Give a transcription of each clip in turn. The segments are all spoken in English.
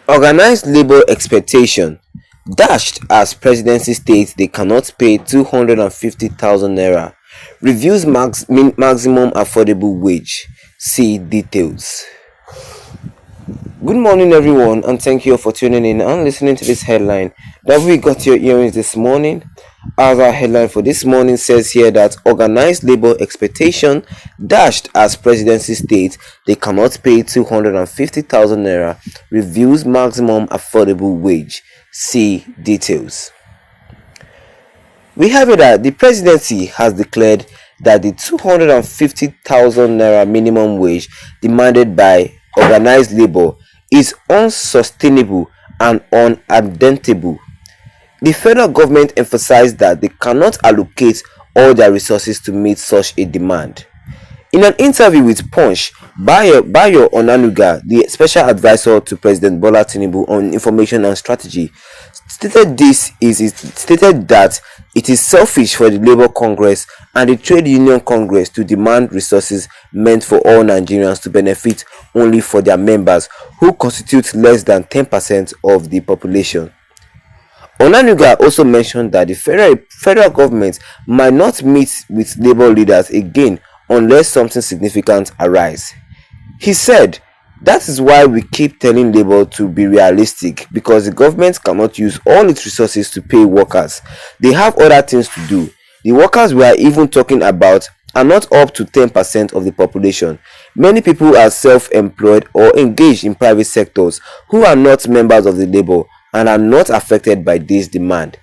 Organized labor expectation dashed as presidency states they cannot pay 250,000 naira. Reviews maximum affordable wage. See details. Good morning, everyone, and thank you for tuning in and listening to this headline that we got your earrings this morning. As our headline for this morning says here that organized labor expectation dashed as presidency states they cannot pay 250,000 naira, reviews maximum affordable wage. See details. We have it that the presidency has declared that the 250,000 naira minimum wage demanded by organized labor is unsustainable and unadaptable. The federal government emphasized that they cannot allocate all their resources to meet such a demand. In an interview with Punch, Bayo Onanuga, the special advisor to President Bola Tinubu on information and strategy, stated that it is selfish for the Labour Congress and the Trade Union Congress to demand resources meant for all Nigerians to benefit only for their members, who constitute less than 10% of the population. Onanuga also mentioned that the federal government might not meet with labor leaders again unless something significant arises. He said, "That is why we keep telling Labour to be realistic, because the government cannot use all its resources to pay workers. They have other things to do. The workers we are even talking about are not up to 10% of the population. Many people are self-employed or engaged in private sectors who are not members of the Labour and are not affected by this demand."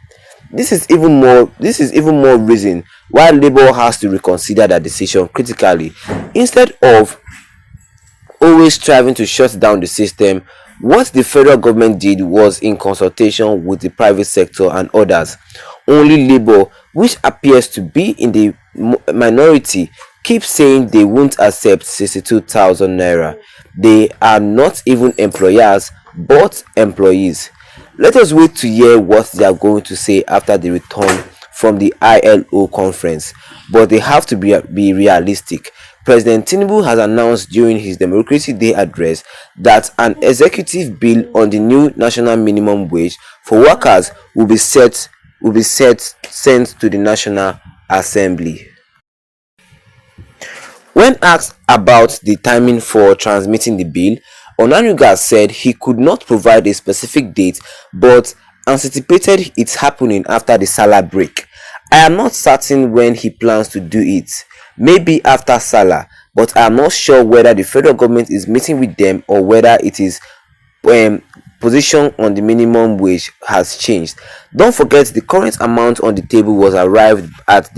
This is even more reason why Labour has to reconsider that decision critically. Instead of always striving to shut down the system, what the federal government did was in consultation with the private sector and others. Only Labour, which appears to be in the minority, keeps saying they won't accept 62,000 naira. They are not even employers but employees. Let us wait to hear what they are going to say after they return from the ILO conference, but they have to be realistic. President Tinubu has announced during his Democracy Day address that an executive bill on the new national minimum wage for workers will be sent to the National Assembly. When asked about the timing for transmitting the bill, Onanuga said he could not provide a specific date but anticipated its happening after the Salah break. "I am not certain when he plans to do it. Maybe after Salah, but I am not sure whether the federal government is meeting with them or whether it is position on the minimum wage has changed. Don't forget the current amount on the table was arrived at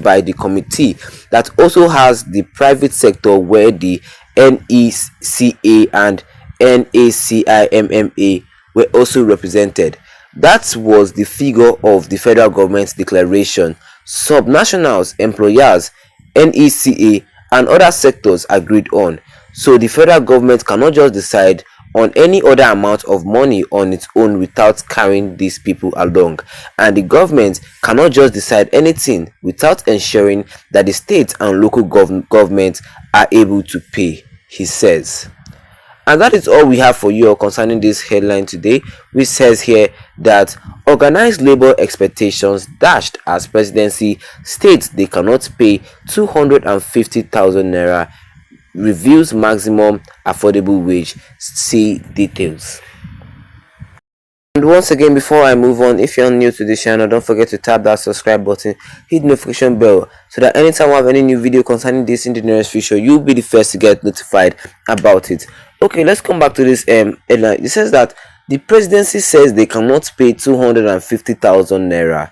by the committee that also has the private sector, where the NECA and NACIMMA were also represented. That was the figure of the federal government's declaration. Subnationals, employers, NECA and other sectors agreed on. So the federal government cannot just decide on any other amount of money on its own without carrying these people along, and the government cannot just decide anything without ensuring that the state and local governments are able to pay," he says. And that is all we have for you concerning this headline today, which says here that organized labor expectations dashed as presidency states they cannot pay 250,000 naira, reviews maximum affordable wage. See details. And once again, before I move on, if you're new to this channel, don't forget to tap that subscribe button, hit the notification bell, so that anytime I have any new video concerning this in the nearest future, you'll be the first to get notified about it. Okay, let's come back to this headline. It says that the presidency says they cannot pay 250,000 naira,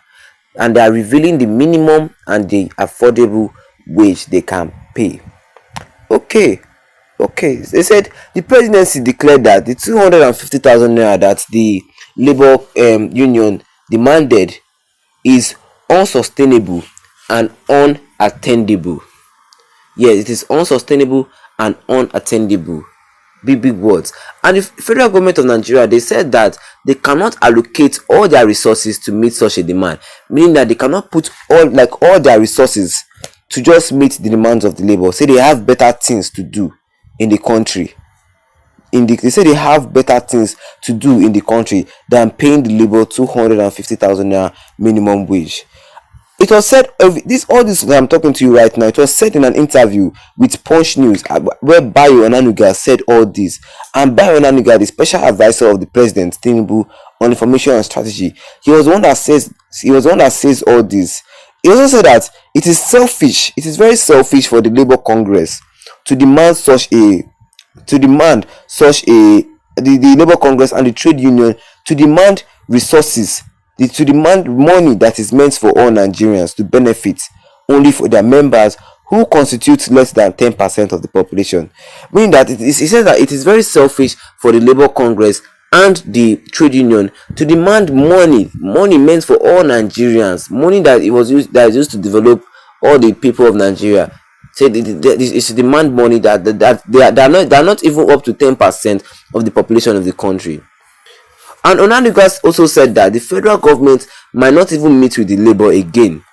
and they are revealing the minimum and the affordable wage they can pay. Okay, they said the presidency declared that the 250,000 naira that the labor union demanded is unsustainable and unattainable. Yes, it is unsustainable and unattainable. Big words. And the federal government of Nigeria, they said that they cannot allocate all their resources to meet such a demand, meaning that they cannot put all their resources to just meet the demands of the labor. Say they have better things to do in the country. they say they have better things to do in the country than paying the labor 250,000 naira minimum wage. It was said, all this that I'm talking to you right now, it was said in an interview with Punch News, where Bayo Onanuga said all this. And Bayo Onanuga, the special advisor of the president Tinubu on information and strategy, he was the one that says all this. He also said that it is very selfish for the Labour Congress to demand the Labour Congress and the trade union to demand resources, to demand money that is meant for all Nigerians to benefit, only for their members who constitute less than 10% of the population. Meaning that he says that it is very selfish for the Labour Congress and the trade union to demand money meant for all Nigerians, money that is used to develop all the people of Nigeria. Say it's to demand money that they are not even up to 10% of the population of the country. And Onanuga also said that the federal government might not even meet with the labor again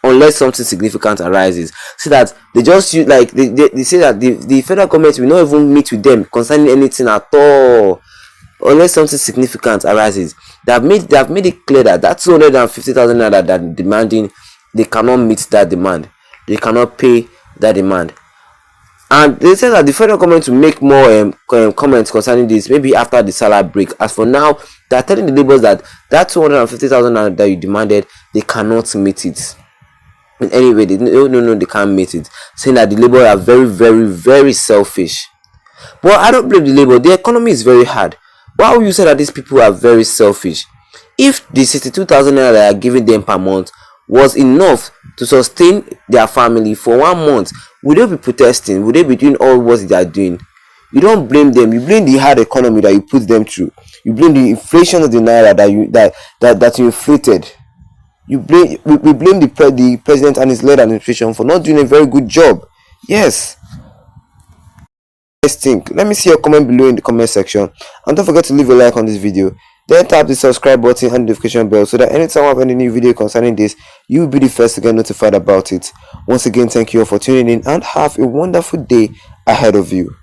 unless something significant arises. So that they just use, like they say that the federal government will not even meet with them concerning anything at all unless something significant arises. They have made it clear that 250,000 naira that they're demanding, they cannot meet that demand. They cannot pay that demand. And they said that the federal government will make more comments concerning this maybe after the salary break. As for now, they are telling the laborers that 250,000 naira that you demanded, they cannot meet it in any way. They can't meet it, saying that the laborers are very, very, very selfish. But I don't blame the labor. The economy is very hard. Why would you say that these people are very selfish? If the 62,000 naira that are giving them per month was enough to sustain their family for 1 month, would they be protesting? Would they be doing all what they are doing? You don't blame them. You blame the hard economy that you put them through. You blame the inflation of the naira that you inflated. We blame the president and his led administration for not doing a very good job. Yes. Think. Let me see your comment below in the comment section, and don't forget to leave a like on this video. Then tap the subscribe button and notification bell so that anytime I have any new video concerning this, you will be the first to get notified about it. Once again, thank you all for tuning in and have a wonderful day ahead of you.